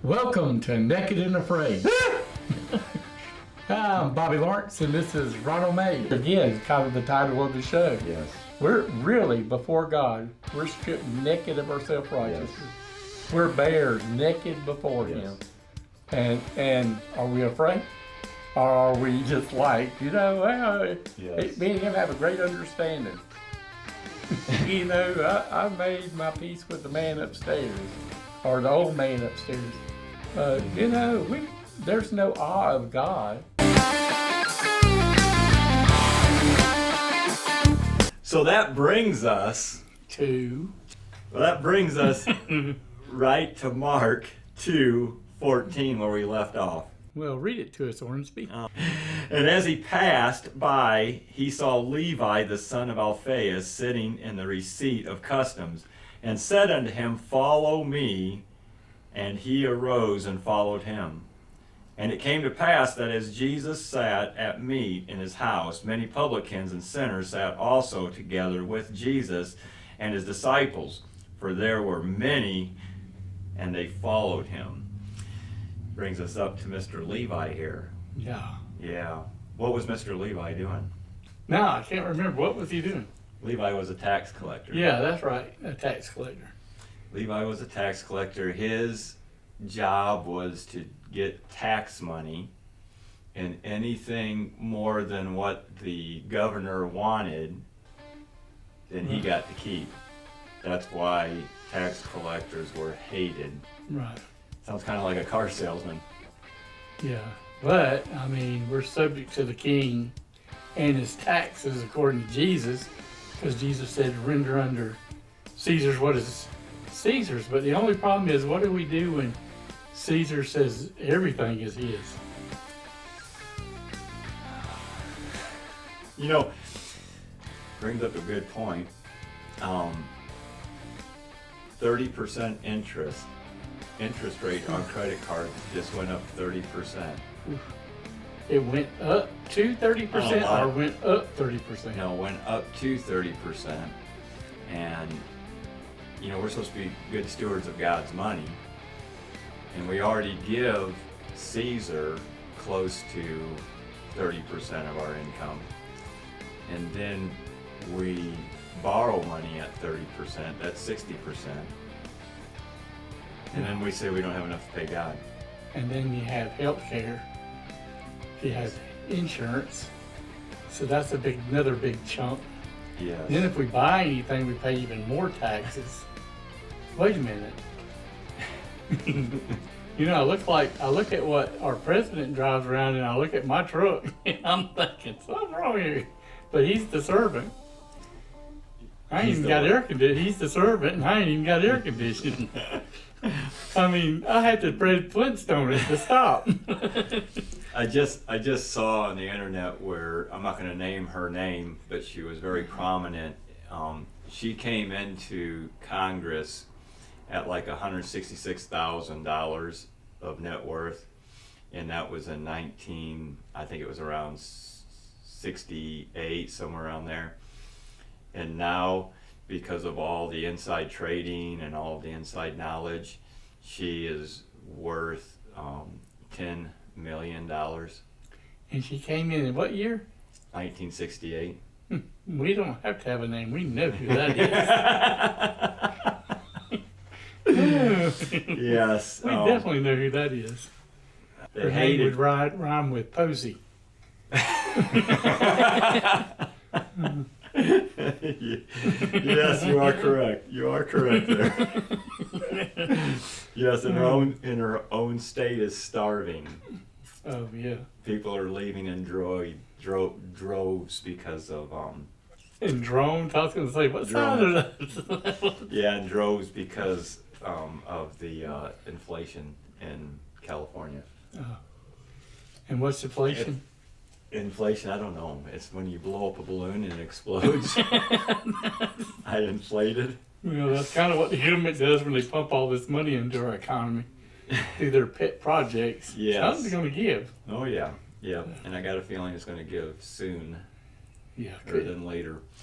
Welcome to Naked and Afraid. I'm Bobby Lawrence, and this is Ronald May. Again, it's kind of the title of the show. Yes. We're really, before God, we're stripped naked of our self-righteousness. Yes. We're bears naked before Him. And are we afraid? Or are we just like, me and Him have a great understanding. I made my peace with the man upstairs, or the old man upstairs. There's no awe of God. So that brings us right to Mark 2:14, where we left off. Well, read it to us, Ormsby. And as he passed by, he saw Levi, the son of Alphaeus, sitting in the receipt of customs, and said unto him, Follow me. And he arose and followed him. And it came to pass that as Jesus sat at meat in his house, many publicans and sinners sat also together with Jesus and his disciples, for there were many, and they followed him. Brings us up to Mr. Levi here. Yeah. What was Mr. Levi doing? No, I can't remember. What was he doing? Levi was a tax collector. Yeah, that's right. A tax collector. Levi was a tax collector. His job was to get tax money, and anything more than what the governor wanted, then he got to keep. That's why tax collectors were hated. Right. Sounds kind of like a car salesman. Yeah, but, we're subject to the king and his taxes according to Jesus, because Jesus said, render under Caesar's what is Caesar's. But the only problem is, what do we do when Caesar says everything is his? Brings up a good point. 30% interest rate on credit cards just went up 30%. It went up to 30% or went up 30%? No, went up to 30%. And, we're supposed to be good stewards of God's money. And we already give Caesar close to 30% of our income. And then we borrow money at 30%, that's 60%. And then we say we don't have enough to pay God. And then you have health care. You have insurance. So that's another big chunk. Yes. Then if we buy anything, we pay even more taxes. Wait a minute. I look at what our president drives around, and I look at my truck, and I'm thinking, something's wrong here. But he's the servant. I ain't even got air conditioning. He's the servant, and I ain't even got air conditioning. I had to Fred Flintstone it to stop. I just saw on the internet where, I'm not going to name her name, but she was very prominent. She came into Congress at like $166,000 of net worth, and that was in I think it was around 68, somewhere around there. And now, because of all the inside trading and all the inside knowledge, she is worth $10 million. And she came in what year? 1968. We don't have to have a name. We know who that is. Yes. We definitely know who that is. Her name would rhyme with Posey. Yes, you are correct. You are correct there. Yes, in her own state is starving. Oh yeah. People are leaving in droves because of In drones, I was going to say, what sound is that? Yeah, in droves because of the inflation in California. And what's inflation? Inflation, I don't know. It's when you blow up a balloon and it explodes. I inflated. That's kind of what the government does when they pump all this money into our economy through their pet projects. Yes. Something's going to give. Oh, yeah. Yeah. And I got a feeling it's going to give soon. Yeah. Rather than later.